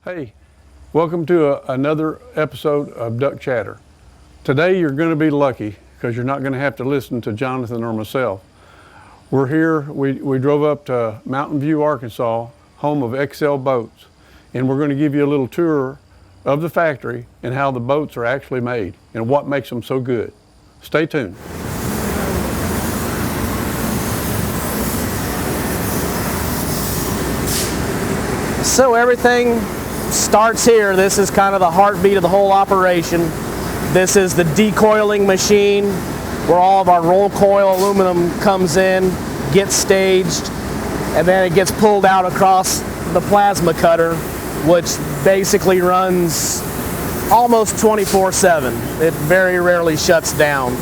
Hey, welcome to another episode of Duck Chatter. Today you're going to be lucky because you're not going to have to listen to Jonathan or myself. We're here, we drove up to Mountain View, Arkansas, home of XL Boats, and we're going to give you a little tour of the factory and how the boats are actually made and what makes them so good. Stay tuned. So everything starts here. This is kind of the heartbeat of the whole operation. This is the decoiling machine where all of our roll coil aluminum comes in, gets staged, and then it gets pulled out across the plasma cutter, which basically runs almost 24/7. It very rarely shuts down.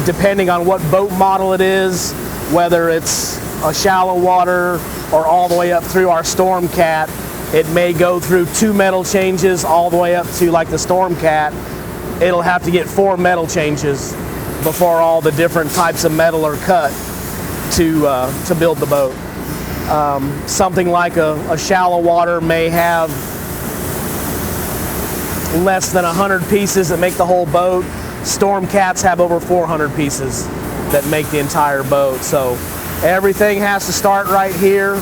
Depending on what boat model it is, whether it's a shallow water or all the way up through our Stormcat, it may go through 2 metal changes all the way up to, like the Stormcat, it'll have to get 4 metal changes before all the different types of metal are cut to build the boat. Something like a shallow water may have less than 100 pieces that make the whole boat. Stormcats have over 400 pieces that make the entire boat. So everything has to start right here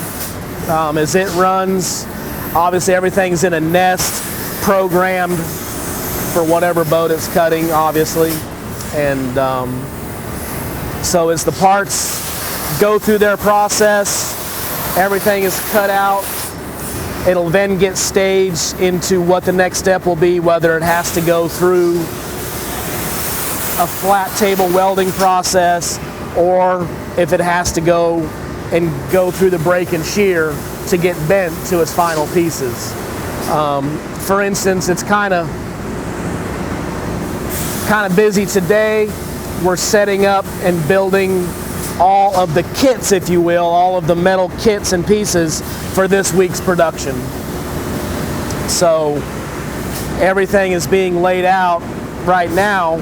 as it runs. Obviously everything's in a nest programmed for whatever boat it's cutting, obviously. And so as the parts go through their process, everything is cut out. It'll then get staged into what the next step will be, whether it has to go through a flat table welding process or if it has to go through the break and shear to get bent to its final pieces. For instance, it's kind of busy today. We're setting up and building all of the kits, if you will, all of the metal kits and pieces for this week's production. So everything is being laid out right now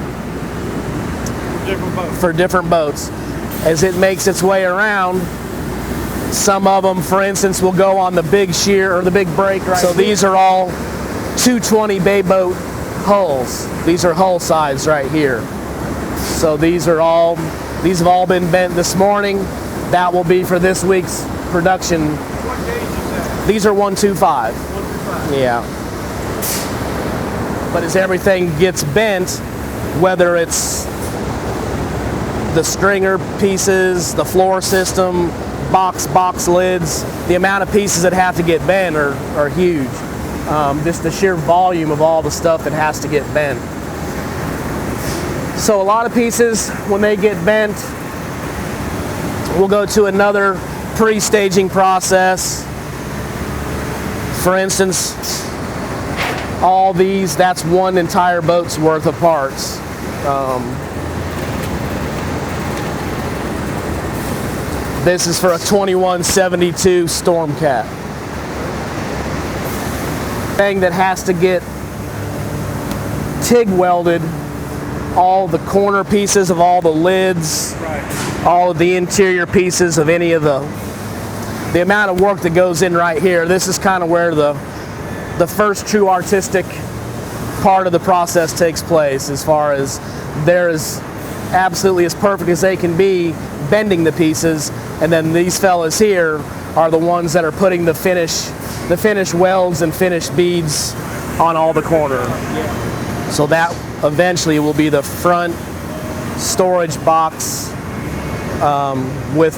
for different boats. As it makes its way around, some of them, for instance, will go on the big shear or the big break right So here. These are all 220 bay boat hulls. These are hull sides right here. So these have all been bent this morning. That will be for this week's production. What gauge is that? These are 125. 125. Yeah. But as everything gets bent, whether it's the stringer pieces, the floor system, box lids, the amount of pieces that have to get bent are huge. Just the sheer volume of all the stuff that has to get bent. So a lot of pieces, when they get bent, we'll go to another pre-staging process. For instance, all these, that's one entire boat's worth of parts. This is for a 2172 Stormcat. Thing that has to get TIG welded, all the corner pieces of all the lids, right, all of the interior pieces of any of the amount of work that goes in right here. This is kind of where the first true artistic part of the process takes place, as far as they're as absolutely as perfect as they can be bending the pieces, and then these fellas here are the ones that are putting the finish welds and finish beads on all the corner. So that eventually will be the front storage box with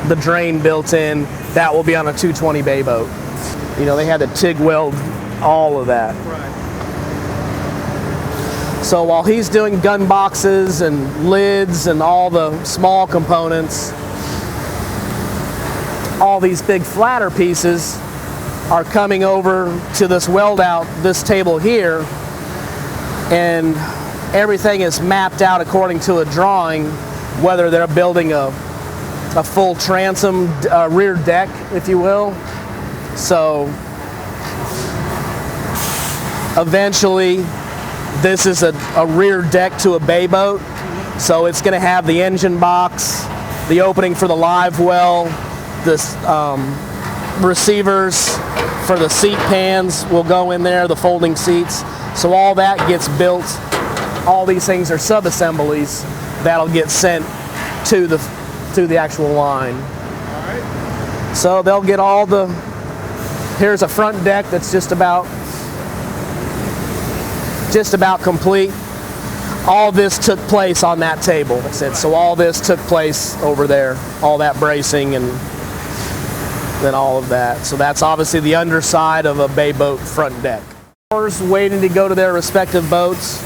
the drain built in. That will be on a 220 bay boat. You know, they had to TIG weld all of that. So while he's doing gun boxes and lids and all the small components, all these big flatter pieces are coming over to this weld out, this table here, and everything is mapped out according to a drawing, whether they're building a full transom rear deck, if you will. So eventually This is a rear deck to a bay boat, so it's going to have the engine box, the opening for the live well, the receivers for the seat pans will go in there, the folding seats. So all that gets built. All these things are sub-assemblies that'll get sent to the actual line. So they'll get all the, here's a front deck that's just about complete. All this took place on that table. That's it. So all this took place over there, all that bracing and then all of that. So that's obviously the underside of a bay boat front deck. Waiting to go to their respective boats.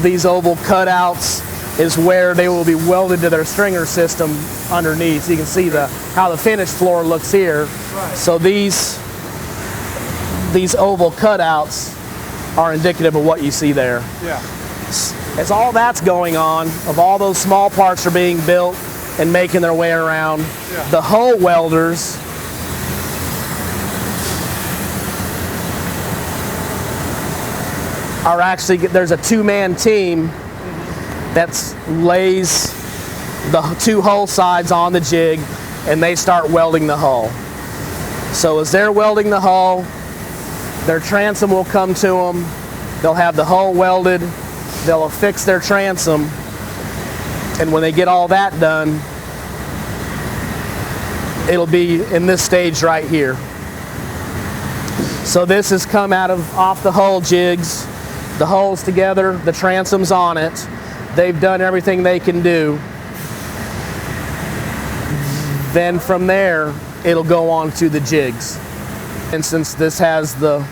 These oval cutouts is where they will be welded to their stringer system underneath. So you can see how the finished floor looks here. Right. So these oval cutouts are indicative of what you see there. Yeah. As all that's going on, of all those small parts are being built and making their way around, the hull welders are actually, there's a two-man team that lays the two hull sides on the jig and they start welding the hull. So as they're welding the hull, their transom will come to them, they'll have the hull welded, they'll affix their transom, and when they get all that done, it'll be in this stage right here. So this has come off the hull jigs, the hull's together, the transom's on it. They've done everything they can do. Then from there, it'll go on to the jigs. And since this has that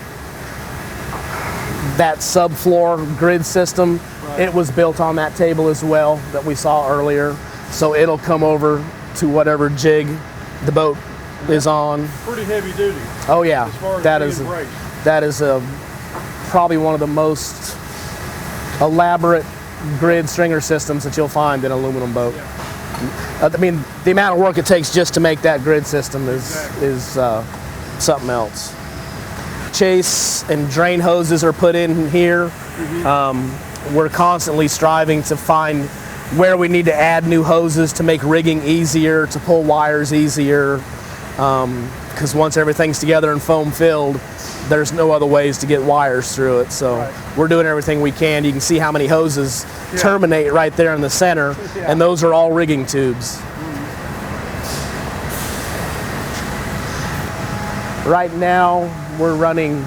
subfloor grid system, it was built on that table as well that we saw earlier. So it'll come over to whatever jig the boat is on. Pretty heavy duty. Oh yeah, as far as that is probably one of the most elaborate grid stringer systems that you'll find in an aluminum boat. Yeah. I mean, the amount of work it takes just to make that grid system is something else. Chase and drain hoses are put in here. Mm-hmm. We're constantly striving to find where we need to add new hoses to make rigging easier, to pull wires easier, because once everything's together and foam filled, there's no other ways to get wires through it. So we're doing everything we can. You can see how many hoses terminate right there in the center, and those are all rigging tubes. Right now, we're running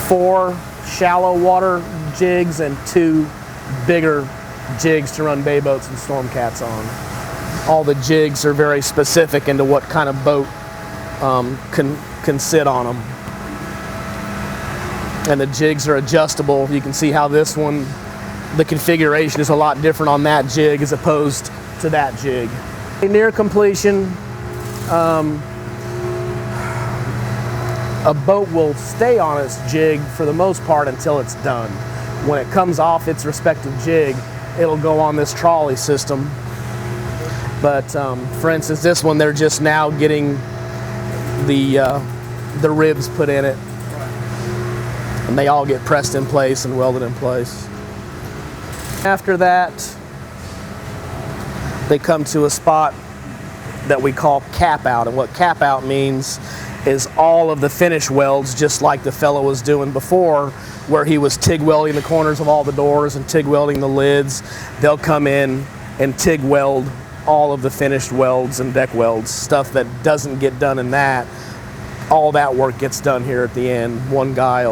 4 shallow water jigs and 2 bigger jigs to run bay boats and storm cats on. All the jigs are very specific into what kind of boat can sit on them. And the jigs are adjustable. You can see how this one, the configuration is a lot different on that jig as opposed to that jig. Near completion, a boat will stay on its jig for the most part until it's done. When it comes off its respective jig, it'll go on this trolley system. But for instance, this one, they're just now getting the ribs put in it, and they all get pressed in place and welded in place. After that, they come to a spot that we call cap out, and what cap out means is all of the finish welds, just like the fellow was doing before, where he was TIG welding the corners of all the doors and TIG welding the lids. They'll come in and TIG weld all of the finished welds and deck welds, stuff that doesn't get done in that. All that work gets done here at the end. One guy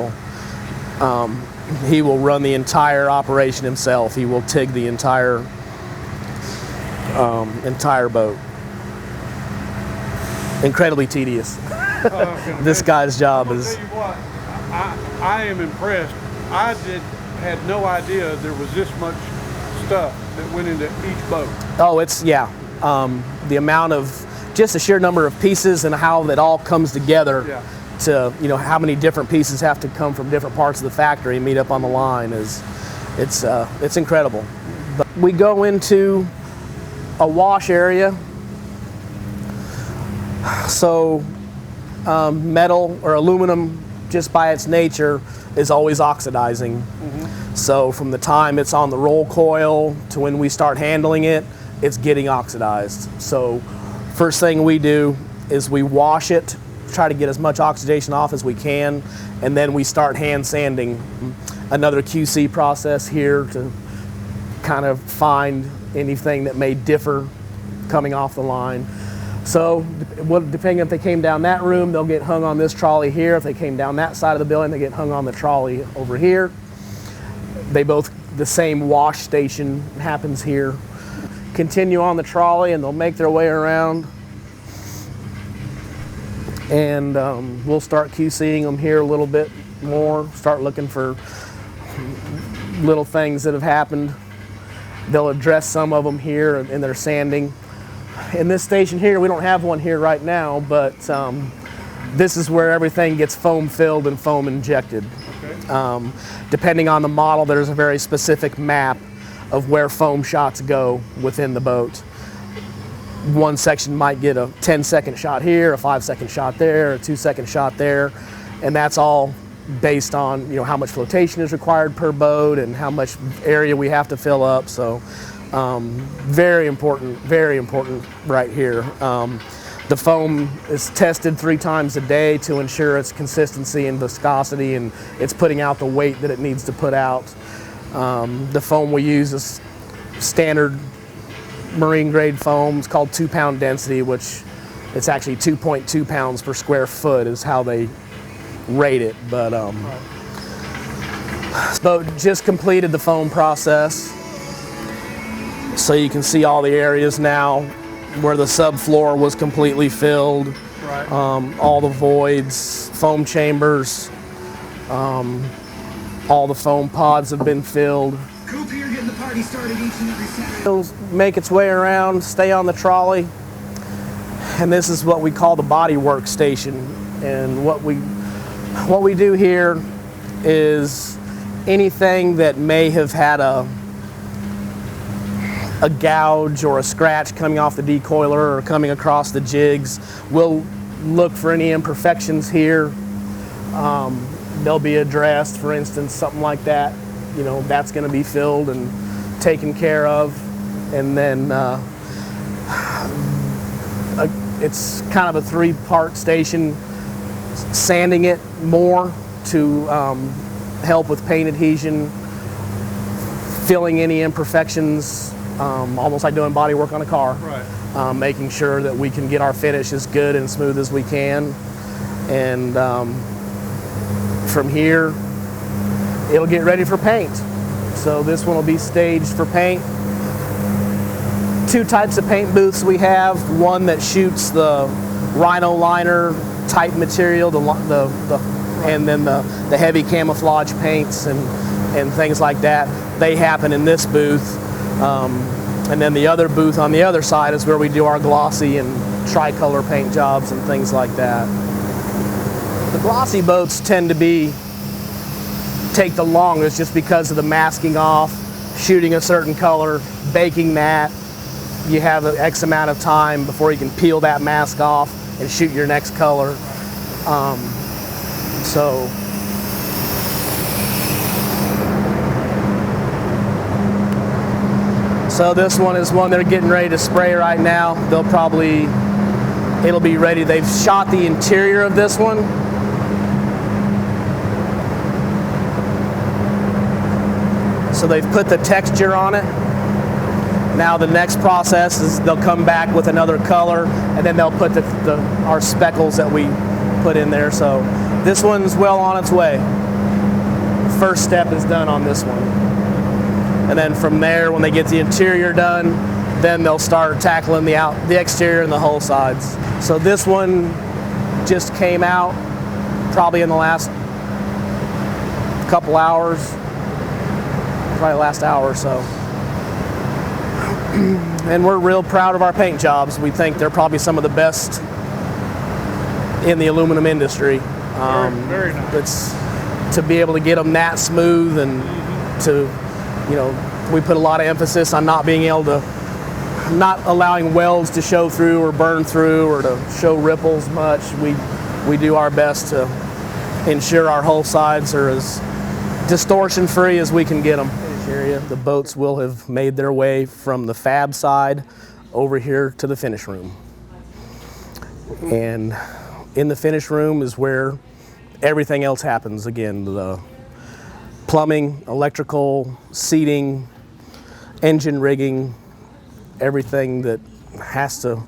he will run the entire operation himself. He will TIG the entire boat. Incredibly tedious. This guy's job is. Tell you what, I am impressed. I had no idea there was this much stuff that went into each boat. Oh, it's the amount of just the sheer number of pieces and how that all comes together to how many different pieces have to come from different parts of the factory and meet up on the line it's incredible. But we go into a wash area. So metal or aluminum just by its nature, is always oxidizing. So from the time it's on the roll coil to when we start handling it, it's getting oxidized. So first thing we do is we wash it, try to get as much oxidation off as we can, and then we start hand sanding. Another QC process here to kind of find anything that may differ coming off the line. So depending if they came down that room, they'll get hung on this trolley here. If they came down that side of the building, they get hung on the trolley over here. They both, the same wash station happens here. Continue on the trolley and they'll make their way around. And we'll start QCing them here a little bit more, start looking for little things that have happened. They'll address some of them here in their sanding. In this station here, we don't have one here right now, but this is where everything gets foam filled and foam injected. Okay. Depending on the model, there's a very specific map of where foam shots go within the boat. One section might get a 10-second shot here, a 5-second shot there, a 2-second shot there, and that's all based on how much flotation is required per boat and how much area we have to fill up. So very important right here. The foam is tested 3 times a day to ensure its consistency and viscosity, and it's putting out the weight that it needs to put out. The foam we use is standard marine grade foam. It's called 2-pound density, which it's actually 2.2 pounds per square foot is how they rate it. But so just completed the foam process. So you can see all the areas now where the subfloor was completely filled. Right. All the voids, foam chambers, all the foam pods have been filled. Coop here getting the party started each and every Saturday. It'll make its way around, stay on the trolley, and this is what we call the body work station. And what we do here is anything that may have had a gouge or a scratch coming off the decoiler or coming across the jigs, we'll look for any imperfections here. They'll be addressed. For instance, something like that, that's going to be filled and taken care of. And then it's kind of a 3-part station. Sanding it more to help with paint adhesion, filling any imperfections, almost like doing body work on a car. Right. Making sure that we can get our finish as good and smooth as we can. And from here, it'll get ready for paint. So this one will be staged for paint. 2 types of paint booths we have. One that shoots the rhino liner type material, and then the heavy camouflage paints and things like that. They happen in this booth. And then the other booth on the other side is where we do our glossy and tricolor paint jobs and things like that. The glossy boats tend to take the longest just because of the masking off, shooting a certain color, baking that. You have an X amount of time before you can peel that mask off and shoot your next color. So this one is one they're getting ready to spray right now. It'll be ready. They've shot the interior of this one. So they've put the texture on it. Now the next process is they'll come back with another color, and then they'll put our speckles that we put in there. So this one's well on its way. First step is done on this one. And then from there, when they get the interior done, then they'll start tackling the exterior and the hull sides. So this one just came out probably in the last couple hours, probably last hour or so. And we're real proud of our paint jobs. We think they're probably some of the best in the aluminum industry. Very nice. It's to be able to get them that smooth, and we put a lot of emphasis on not allowing welds to show through or burn through or to show ripples much. We do our best to ensure our hull sides are as distortion free as we can get them. Area, the boats will have made their way from the fab side over here to the finish room. And in the finish room is where everything else happens. Again, the plumbing, electrical, seating, engine rigging, everything that has to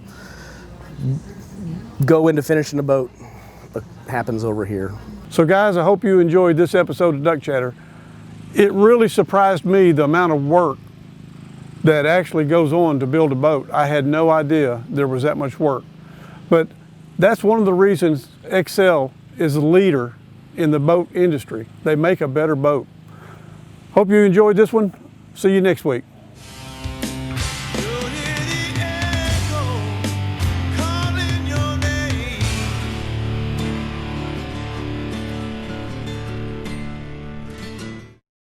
go into finishing a boat happens over here. So guys, I hope you enjoyed this episode of Duck Chatter. It really surprised me the amount of work that actually goes on to build a boat. I had no idea there was that much work. But that's one of the reasons Excel is a leader in the boat industry. They make a better boat. Hope you enjoyed this one. See you next week.